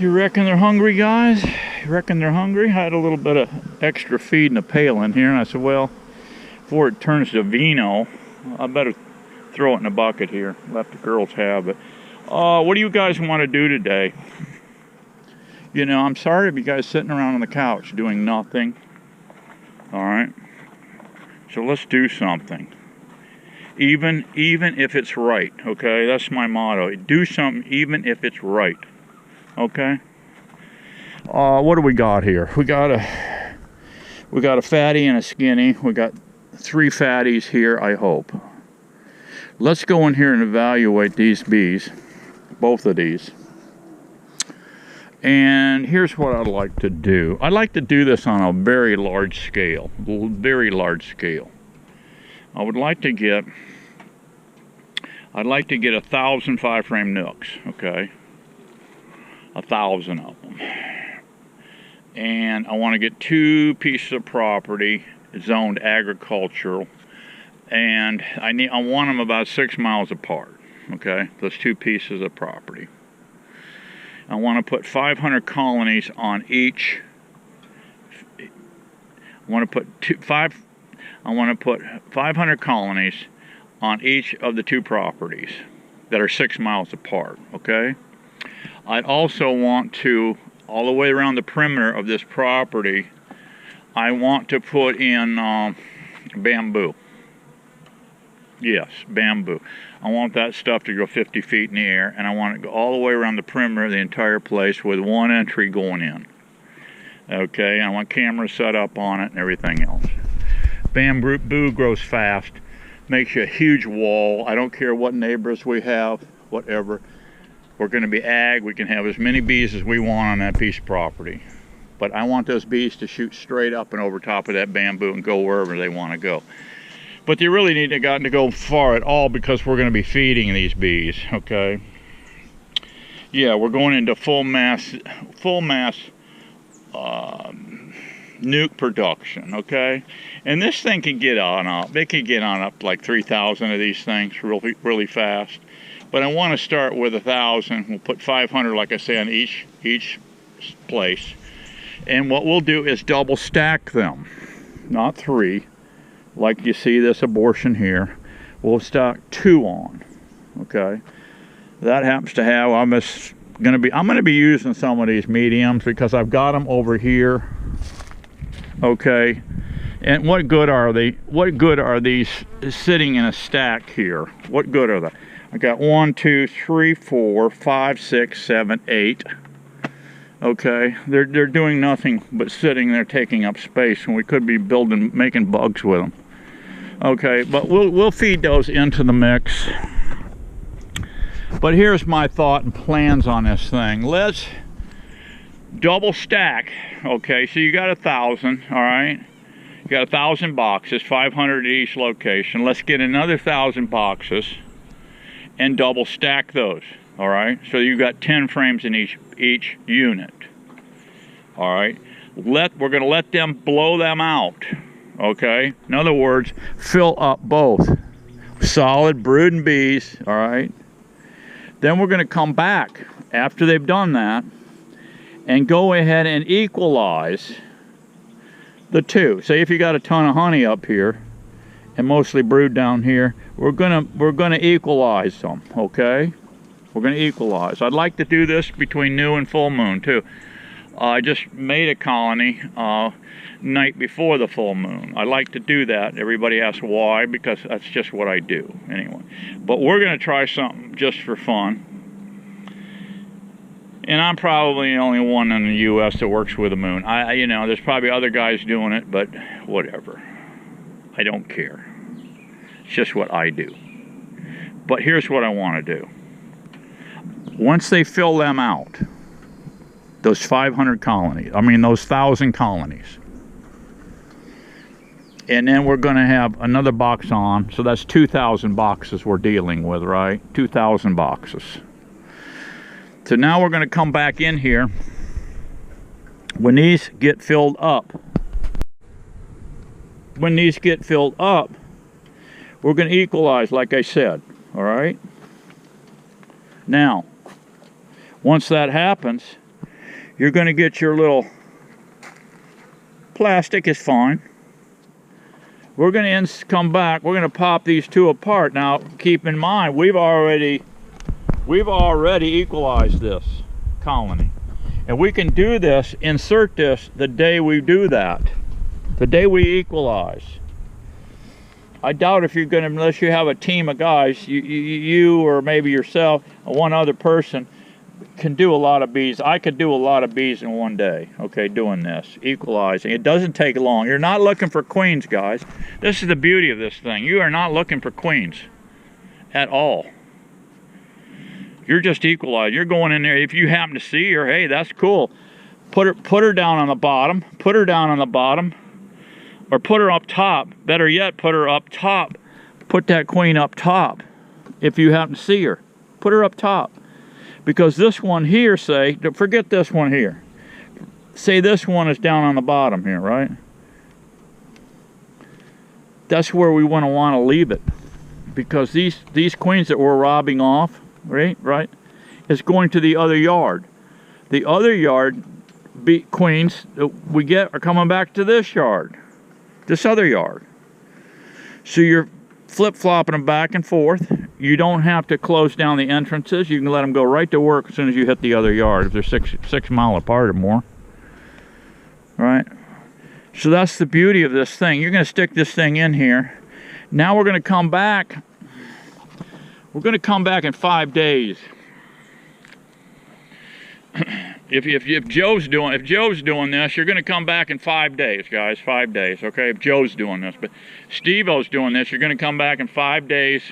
You reckon they're hungry, guys? You reckon they're hungry? I had a little bit of extra feed in the pail in here, and I said, well, before it turns to vino, I better throw it in a bucket here. Let the girls have it. What do you guys want to do today? You know, I'm sorry if you guys sitting around on the couch doing nothing. Alright? So let's do something. Even if it's right, okay? That's my motto. Do something even if it's right. Okay? What do we got here? We got a fatty and a skinny. We got 3 fatties here, I hope. Let's go in here and evaluate these bees. Both of these. And here's what I'd like to do. I'd like to do this on a very large scale. Very large scale. I'd like to get 1,000 5-frame nooks, okay? 1,000 of them. And I want to get 2 pieces of property zoned agricultural, and I want them about 6 miles apart, okay? Those 2 pieces of property. I want to put 500 colonies on each. I want to put 500 colonies on each of the 2 properties that are 6 miles apart, okay? I'd also want to, all the way around the perimeter of this property, I want to put in bamboo. Yes, bamboo. I want that stuff to go 50 feet in the air, and I want it to go all the way around the perimeter of the entire place with 1 entry going in. Okay, I want cameras set up on it and everything else. Bamboo grows fast, makes you a huge wall. I don't care what neighbors we have, whatever. We're going to be ag. We can have as many bees as we want on that piece of property. But I want those bees to shoot straight up and over top of that bamboo and go wherever they want to go. But they really need to go far at all because we're going to be feeding these bees, okay? Yeah, we're going into full mass nuke production, okay? And this thing can get on up. They can get on up like 3,000 of these things really fast. But I want to start with 1,000. We'll put 500, like I say, on each place. And what we'll do is double stack them, not 3. Like you see this abortion here. We'll stack 2 on, okay? That happens to have, I'm going to be using some of these mediums because I've got them over here, okay? And what good are they? What good are these sitting in a stack here? What good are they? I got 1, 2, 3, 4, 5, 6, 7, 8. Okay, they're doing nothing but sitting there taking up space, and we could be making bugs with them. Okay, but we'll feed those into the mix. But here's my thought and plans on this thing. Let's double stack. Okay, so you got 1,000, all right? You got 1,000 boxes, 500 at each location. Let's get another 1,000 boxes and double stack those, all right? So you got 10 frames in each unit, all right? We're going to let them blow them out, okay? In other words, fill up both solid brooding bees, all right? Then we're going to come back after they've done that and go ahead and equalize the 2. Say if you got a ton of honey up here and mostly brood down here, we're gonna equalize them, okay? We're gonna equalize. I'd like to do this between new and full moon too. I just made a colony night before the full moon. I like to do that. Everybody asks why, because that's just what I do anyway. But we're gonna try something just for fun. And I'm probably the only one in the U.S. that works with the moon. You know, there's probably other guys doing it, but whatever. I don't care. It's just what I do. But here's what I want to do. Once they fill them out, those 500 colonies, those 1,000 colonies, and then we're going to have another box on, so that's 2,000 boxes we're dealing with, right? 2,000 boxes. So now we're going to come back in here. When these get filled up, we're going to equalize, like I said, all right? Now, once that happens, You're going to get your little plastic is fine. We're going to come back. We're going to pop these two apart. Now, keep in mind, we've already equalized this colony. And we can do this, insert this the day we do that. The day we equalize. I doubt if you're going to, unless you have a team of guys, you or maybe yourself, or one other person, can do a lot of bees. I could do a lot of bees in one day, okay, doing this, equalizing. It doesn't take long. You're not looking for queens, guys. This is the beauty of this thing. You are not looking for queens at all. You're just equalizing. You're going in there. If you happen to see her, hey, that's cool. Put her down on the bottom. Put her down on the bottom. Or put her up top. Better yet, put her up top. Put that queen up top. If you happen to see her, put her up top. Because this one here, say, forget this one here. Say this one is down on the bottom here, right? That's where we want to leave it. Because these queens that we're robbing off, right, is going to the other yard. The other yard queens that we get are coming back to this yard. This other yard. So you're flip-flopping them back and forth. You don't have to close down the entrances. You can let them go right to work as soon as you hit the other yard, if they're six mile apart or more. Right? So that's the beauty of this thing. You're going to stick this thing in here. Now we're going to come back. We're going to come back in 5 days. If Joe's doing this, you're going to come back in 5 days, guys. 5 days, okay? If Joe's doing this, but Steve-O's doing this, you're going to come back in 5 days,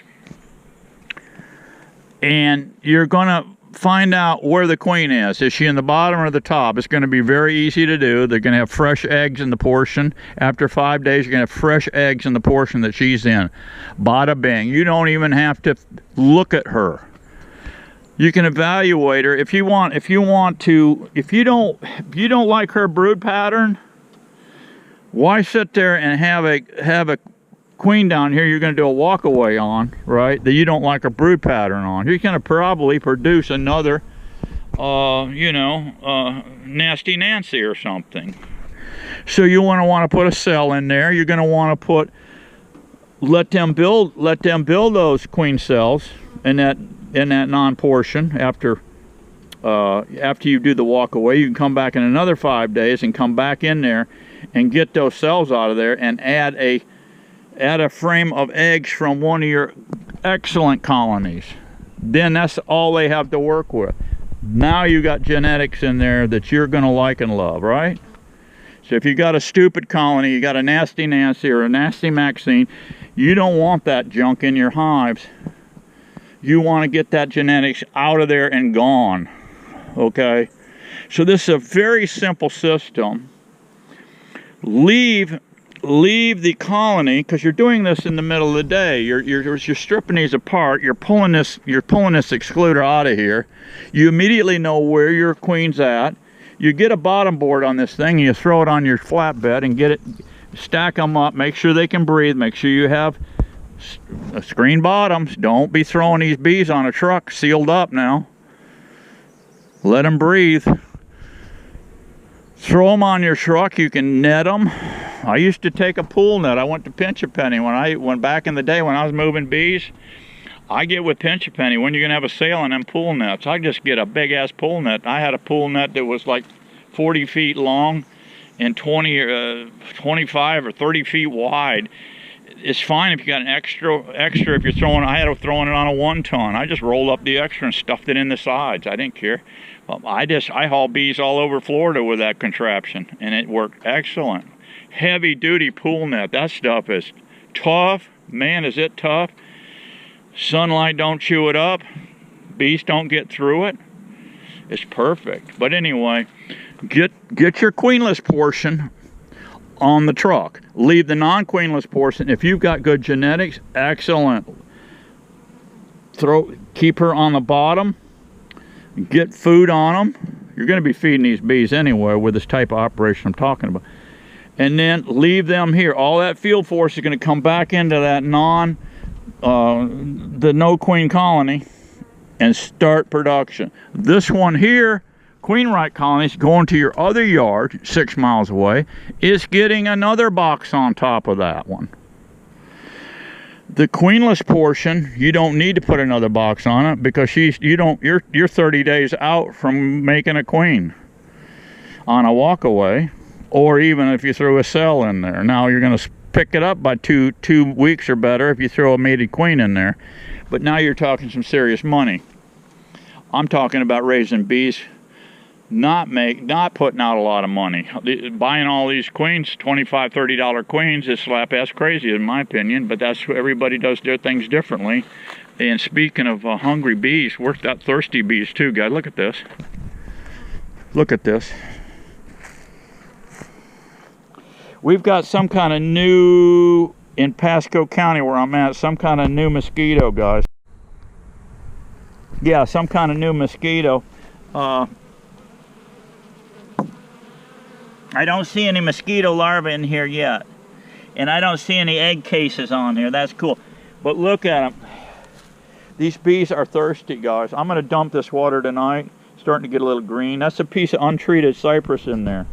and you're going to find out where the queen is. Is she in the bottom or the top? It's going to be very easy to do. They're going to have fresh eggs in the portion. After 5 days, you're going to have fresh eggs in the portion that she's in. Bada bing. You don't even have to look at her. You can evaluate her if you want. If you don't like her brood pattern, why sit there and have a queen down here you're going to do a walk away on, right, that you don't like a brood pattern on? You're going to probably produce another Nasty Nancy or something. So you want to put a cell in there. You're going to want to let them build those queen cells in that non-portion. After you do the walk away, you can come back in another 5 days and come back in there and get those cells out of there and add a frame of eggs from one of your excellent colonies. Then that's all they have to work with. Now you got genetics in there that you're going to like and love, right? So if you got a stupid colony, you got a Nasty Nancy or a Nasty Maxine, you don't want that junk in your hives. You want to get that genetics out of there and gone, okay? So this is a very simple system. Leave the colony, because you're doing this in the middle of the day. You're stripping these apart. You're pulling this excluder out of here. You immediately know where your queen's at. You get a bottom board on this thing and you throw it on your flatbed and stack them up. Make sure they can breathe. Make sure you have screen bottoms. Don't be throwing these bees on a truck sealed up now. Let them breathe. Throw them on your truck. You can net them. I used to take a pool net. I went to Pinch a Penny when back in the day when I was moving bees. I get with Pinch a Penny, when you're gonna have a sale on them pool nets, I just get a big ass pool net. I had a pool net that was like 40 feet long and 25 or 30 feet wide. It's fine if you got an extra if you're throwing. I had throwing it on a 1 ton. I just rolled up the extra and stuffed it in the sides. I didn't care. I haul bees all over Florida with that contraption, and it worked excellent. Heavy duty pool net. That stuff is tough. Man, is it tough. Sunlight don't chew it up. Bees don't get through it. It's perfect. But anyway, get your queenless portion on the truck. Leave the non-queenless portion. If you've got good genetics, excellent. Keep her on the bottom. Get food on them. You're going to be feeding these bees anyway with this type of operation I'm talking about. And then leave them here. All that field force is going to come back into that the no queen colony and start production. This one here, queen right colonies going to your other yard 6 miles away is getting another box on top of that one. The queenless portion, you don't need to put another box on it because you're 30 days out from making a queen on a walkaway, or even if you throw a cell in there. Now you're going to pick it up by two weeks or better if you throw a mated queen in there, but now you're talking some serious money. I'm talking about raising bees, not putting out a lot of money. Buying all these queens, $25, $30 queens, is slap ass crazy in my opinion, but that's everybody does their things differently. And speaking of hungry bees, worked out thirsty bees too, guys. Look at this. Look at this. We've got some kind of new, in Pasco County where I'm at, some kind of new mosquito, guys. Yeah, some kind of new mosquito. I don't see any mosquito larvae in here yet. And I don't see any egg cases on here. That's cool. But look at them. These bees are thirsty, guys. I'm going to dump this water tonight. Starting to get a little green. That's a piece of untreated cypress in there.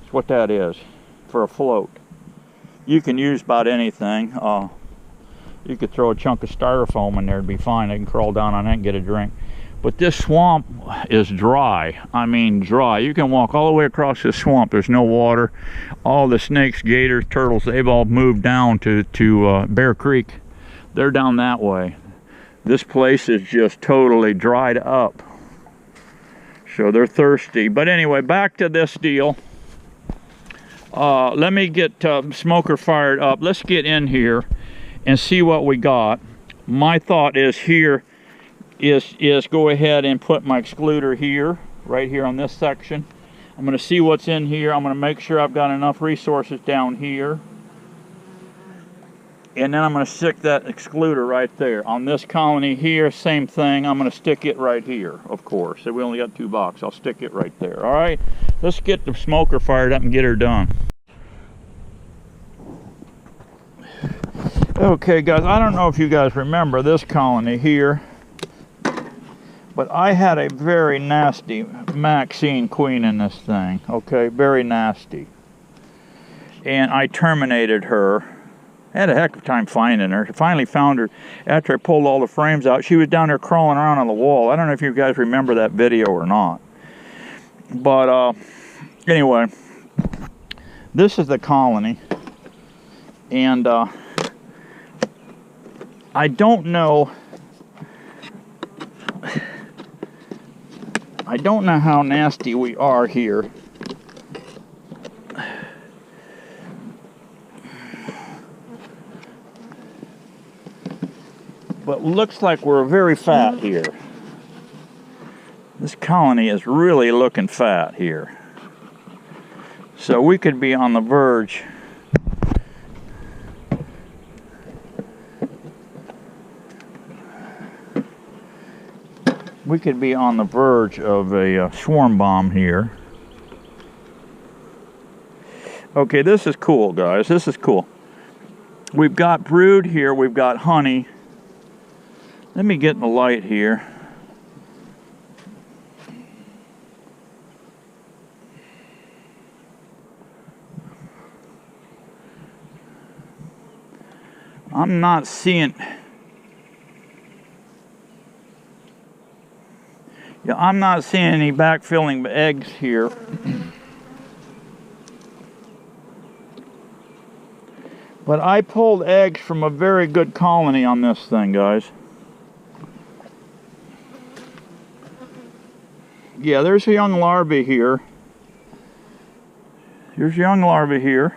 That's what that is for a float. You can use about anything. You could throw a chunk of styrofoam in there to be fine. They can crawl down on it and get a drink. But this swamp is dry. I mean dry. You can walk all the way across this swamp. There's no water. All the snakes, gators, turtles, they've all moved down to Bear Creek. They're down that way. This place is just totally dried up. So they're thirsty. But anyway, back to this deal. Let me get smoker fired up. Let's get in here and see what we got. My thought is here is go ahead and put my excluder here, right here on this section. I'm going to see what's in here. I'm going to make sure I've got enough resources down here. And then I'm going to stick that excluder right there. On this colony here, same thing. I'm going to stick it right here, of course. So we only got 2 boxes. I'll stick it right there. All right, let's get the smoker fired up and get her done. Okay, guys, I don't know if you guys remember this colony here, but I had a very nasty Maxine queen in this thing. Okay, very nasty. And I terminated her. I had a heck of a time finding her. I finally found her after I pulled all the frames out. She was down there crawling around on the wall. I don't know if you guys remember that video or not. But anyway, this is the colony. And I don't know how nasty we are here. But looks like we're very fat here. This colony is really looking fat here. So we could be on the verge . We could be on the verge of a swarm bomb here. Okay, this is cool, guys. This is cool. We've got brood here. We've got honey. Let me get in the light here. I'm not seeing... Yeah, I'm not seeing any backfilling eggs here. But I pulled eggs from a very good colony on this thing, guys. Yeah, there's a young larvae here. There's young larvae here.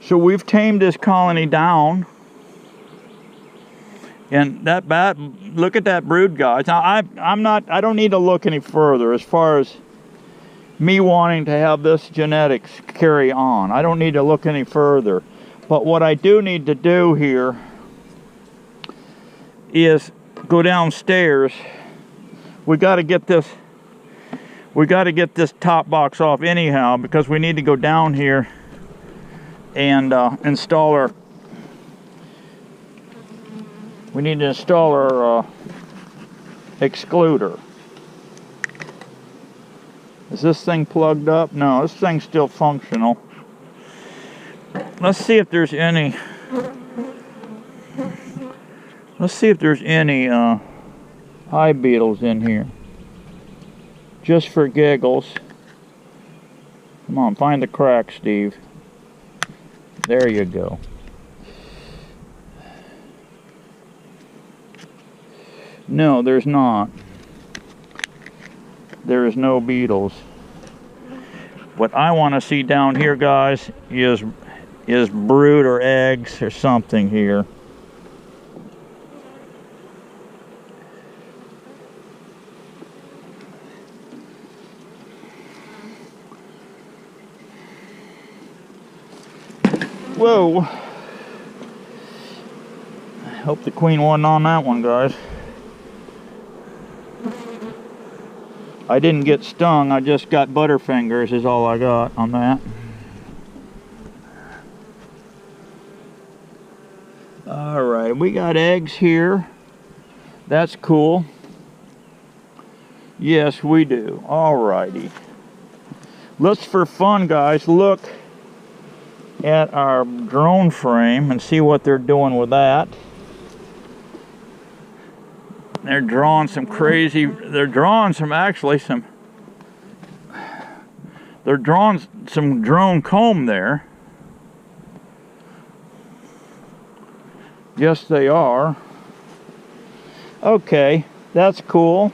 So we've tamed this colony down. And that bat, look at that brood, guys. Now I don't need to look any further as far as me wanting to have this genetics carry on. I don't need to look any further. But what I do need to do here is go downstairs. We got to get this top box off anyhow, because we need to go down here and install We need to install our excluder. Is this thing plugged up? No, this thing's still functional. Let's see if there's any. Let's see if there's any hive beetles in here. Just for giggles. Come on, find the crack, Steve. There you go. No, there's not. There is no beetles. What I want to see down here, guys, is brood or eggs or something here. Whoa. I hope the queen wasn't on that one, guys. I didn't get stung, I just got butterfingers is all I got on that. Alright, we got eggs here. That's cool. Yes, we do. Alrighty. Let's, for fun, guys, look at our drone frame and see what they're doing with that. They're drawing some crazy, they're drawing some drone comb there. Yes, they are. Okay, that's cool.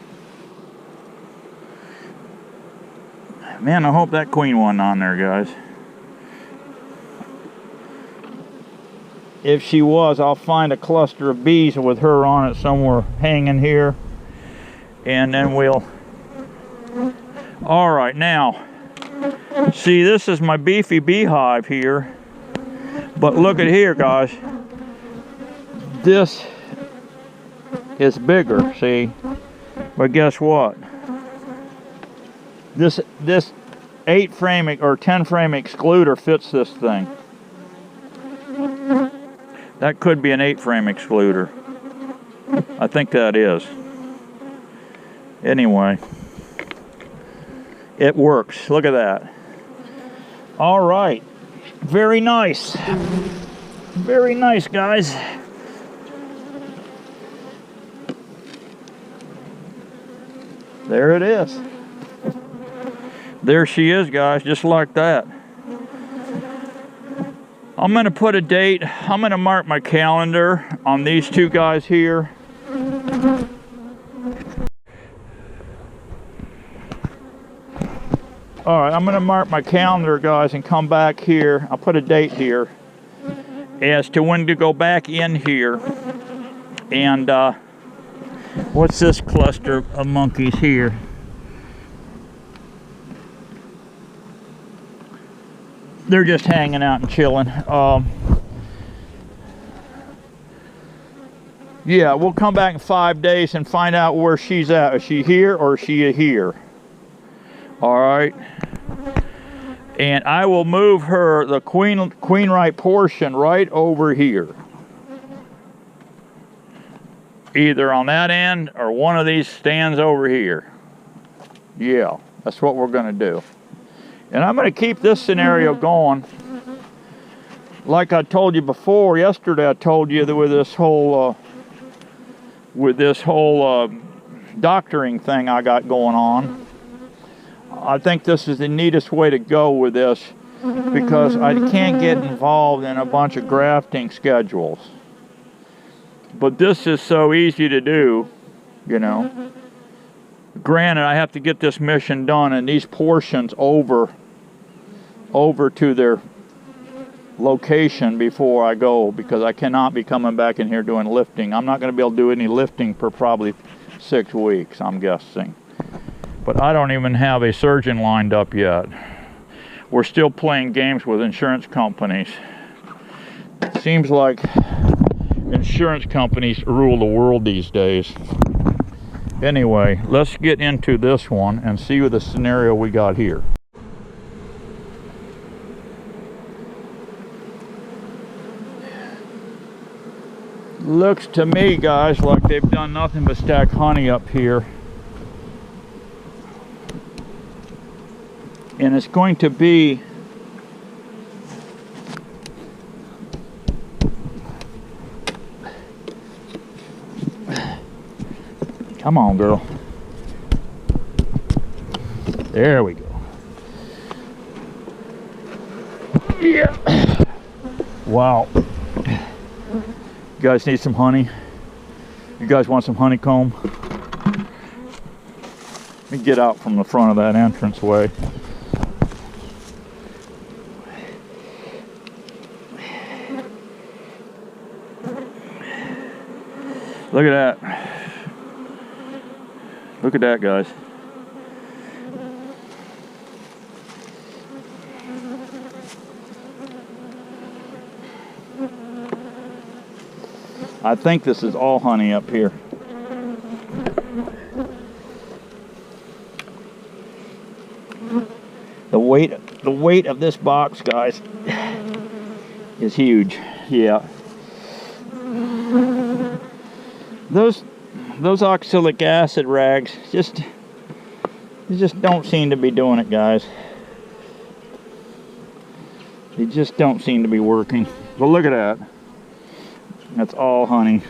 Man, I hope that queen wasn't on there, guys. If she was, I'll find a cluster of bees with her on it somewhere hanging here. And then we'll... Alright, now, see, this is my beefy beehive here. But look at here, guys. This is bigger, see? But guess what? This 8-frame or 10-frame excluder fits this thing. That could be an 8-frame excluder. I think that is. Anyway, it works. Look at that. All right. Very nice. Very nice, guys. There it is. There she is, guys, just like that. I'm going to put a date. I'm going to mark my calendar on these two guys here. Alright, I'm going to mark my calendar, guys, and come back here. I'll put a date here as to when to go back in here. And what's this cluster of monkeys here? They're just hanging out and chilling. Yeah, we'll come back in 5 days and find out where she's at. Is she here or is she here? All right. And I will move her, the queen right portion, right over here. Either on that end or one of these stands over here. Yeah, that's what we're going to do. And I'm going to keep this scenario going. Like I told you before, yesterday I told you that with this whole doctoring thing I got going on, I think this is the neatest way to go with this because I can't get involved in a bunch of grafting schedules. But this is so easy to do, you know. Granted, I have to get this mission done and these portions over to their location before I go, because I cannot be coming back in here doing lifting. I'm not going to be able to do any lifting for probably 6 weeks, I'm guessing. But I don't even have a surgeon lined up yet. We're still playing games with insurance companies. It seems like insurance companies rule the world these days. Anyway, let's get into this one and see what the scenario we got here. Looks to me, guys, like they've done nothing but stack honey up here. And it's going to be come on, girl. There we go. Yeah. Wow. You guys need some honey? You guys want some honeycomb? Let me get out from the front of that entranceway. Look at that. Look at that, guys. I think this is all honey up here. The weight of this box, guys, is huge. Yeah. Those oxalic acid rags just don't seem to be doing it, guys. They just don't seem to be working. But look at that. That's all honey.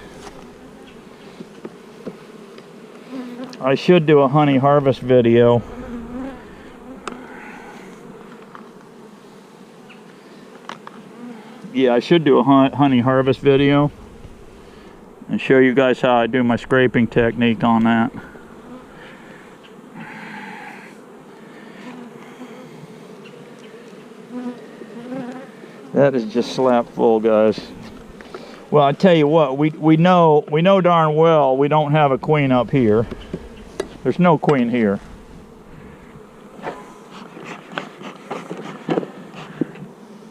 I should do a honey harvest video. Yeah, I should do a honey harvest video and show you guys how I do my scraping technique on that. That is just slap full, guys. Well, I tell you what, we know darn well we don't have a queen up here. There's no queen here.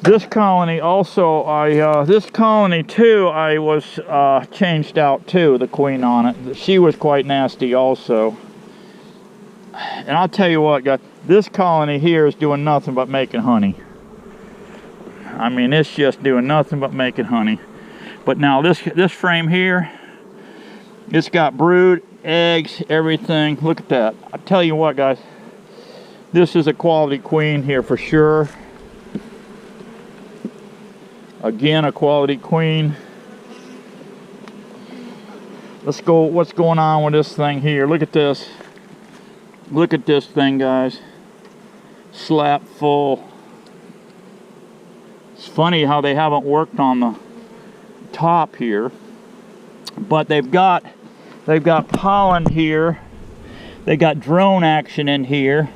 This colony also, this colony too, I was changed out too, the queen on it. She was quite nasty also. And I'll tell you what, guys, this colony here is doing nothing but making honey. I mean, it's just doing nothing but making honey. But now this frame here, it's got brood, eggs, everything. Look at that. I tell you what, guys, this is a quality queen here for sure. Again, a quality queen. Let's go, what's going on with this thing here? Look at this. Look at this thing, guys. Slap full. It's funny how they haven't worked on the top here, but they've got pollen here. They got drone action in here.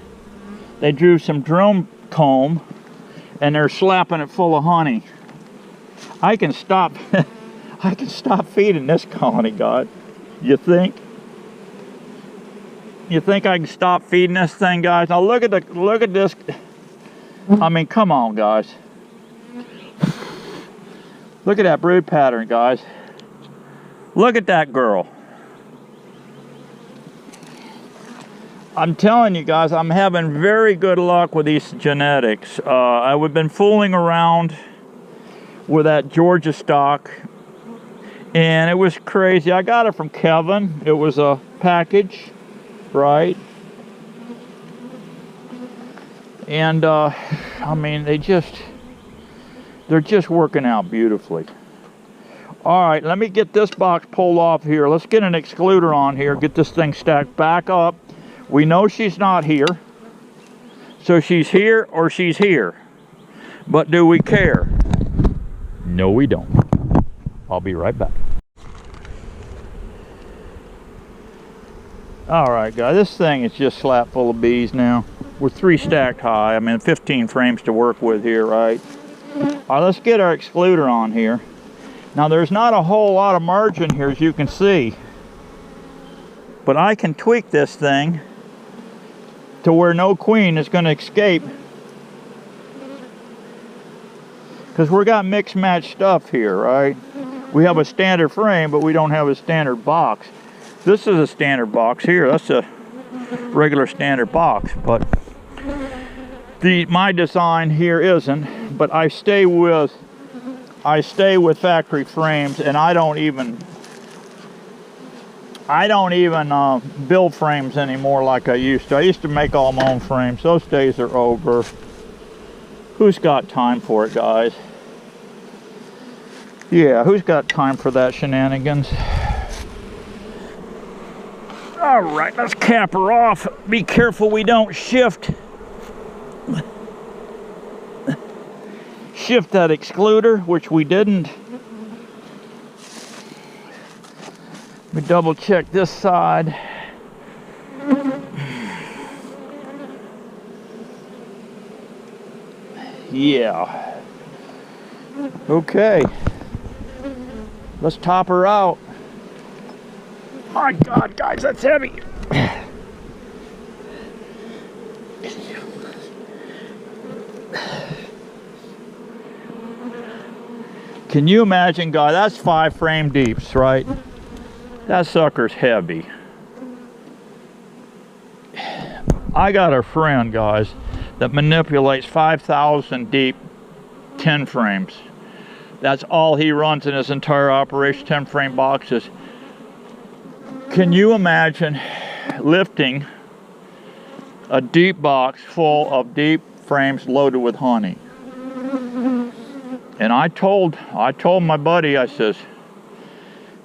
They drew some drone comb and they're slapping it full of honey. I can stop I can stop feeding this colony, God. You think I can stop feeding this thing, guys? Now look at this. I mean, come on, guys. Look at that brood pattern, guys. Look at that girl. I'm telling you guys, I'm having very good luck with these genetics. I've been fooling around with that Georgia stock, and it was crazy. I got it from Kevin. It was a package, right? And I mean, they're just working out beautifully. All right, let me get this box pulled off here. Let's get an excluder on here, get this thing stacked back up. We know she's not here, so she's here or she's here. But do we care? No, we don't. I'll be right back. All right, guys, this thing is just slap full of bees now. We're 3 stacked high. I mean, 15 frames to work with here, right? All right, let's get our excluder on here. Now, there's not a whole lot of margin here, as you can see. But I can tweak this thing to where no queen is going to escape. Because we got mixed match stuff here, right? We have a standard frame, but we don't have a standard box. This is a standard box here. That's a regular standard box, but my design here isn't. But I stay with I stay with factory frames, and I don't even build frames anymore like I used to. I used to make all my own frames. Those days are over. Who's got time for it, guys? Yeah, who's got time for that shenanigans? All right, let's cap her off. Be careful we don't shift that excluder, which we didn't. Let me double check this side. Yeah. Okay. Let's top her out. My God, guys, that's heavy. Can you imagine, guys? That's 5 frame deeps, right? That sucker's heavy. I got a friend, guys, that manipulates 5,000 deep 10 frames. That's all he runs in his entire operation, 10 frame boxes. Can you imagine lifting a deep box full of deep frames loaded with honey? And I told my buddy, I says,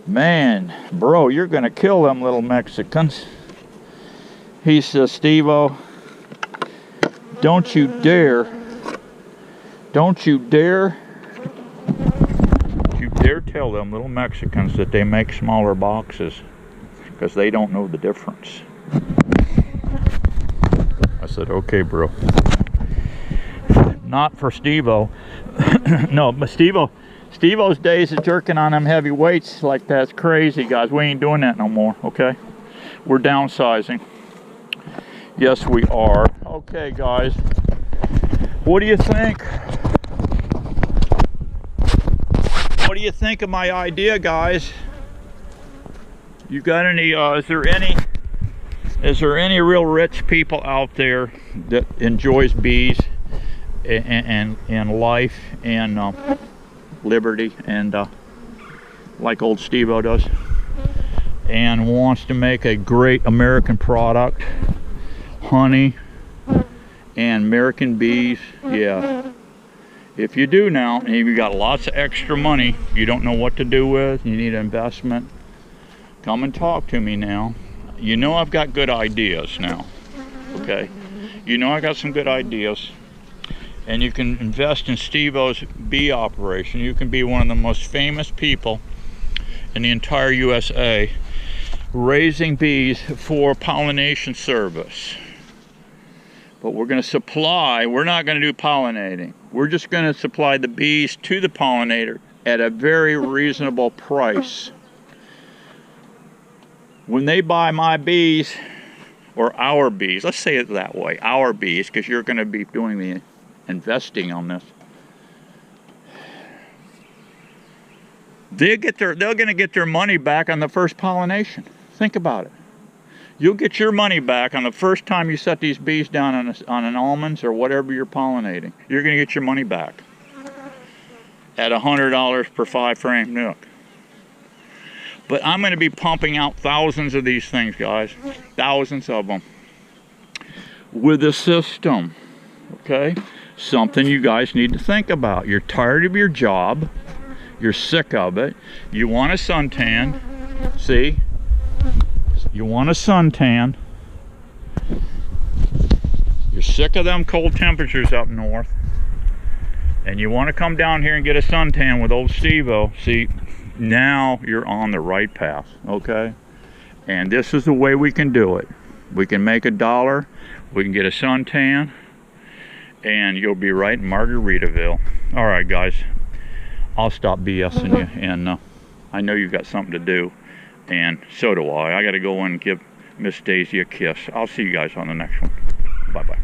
man, bro, you're gonna kill them little Mexicans. He says, Steve-O, don't you dare tell them little Mexicans that they make smaller boxes, because they don't know the difference. I said, okay, bro. Not for Steve-O. No, but Steve-O's days of jerking on them heavy weights like that's crazy, guys. We ain't doing that no more, okay? We're downsizing. Yes, we are. Okay, guys. What do you think? What do you think of my idea, guys? You got any, is there any real rich people out there that enjoys bees and life and liberty and like old Steve-O does, and wants to make a great American product, honey and American bees? Yeah. If you do now, and you've got lots of extra money you don't know what to do with, you need an investment, come and talk to me now. You know I've got good ideas now, okay? You know I got some good ideas, and you can invest in Steve-O's bee operation. You can be one of the most famous people in the entire USA raising bees for pollination service. But we're going to supply, we're not going to do pollinating. We're just going to supply the bees to the pollinator at a very reasonable price. When they buy my bees, or our bees, let's say it that way, our bees, because you're going to be doing the investing on this. They're going to get their money back on the first pollination. Think about it. You'll get your money back on the first time you set these bees down on an almonds or whatever you're pollinating. You're going to get your money back at $100 per 5 frame nook. But I'm going to be pumping out thousands of these things, guys. Thousands of them. With a system. Okay? Something you guys need to think about. You're tired of your job. You're sick of it. You want a suntan. See? You want a suntan. You're sick of them cold temperatures up north. And you want to come down here and get a suntan with old Steve-O. See, now you're on the right path, okay? And this is the way we can do it. We can make $1, we can get a suntan, and you'll be right in Margaritaville. All right, guys, I'll stop BSing you, and I know you've got something to do, and so do I. I got to go and give Miss Daisy a kiss. I'll see you guys on the next one. Bye-bye.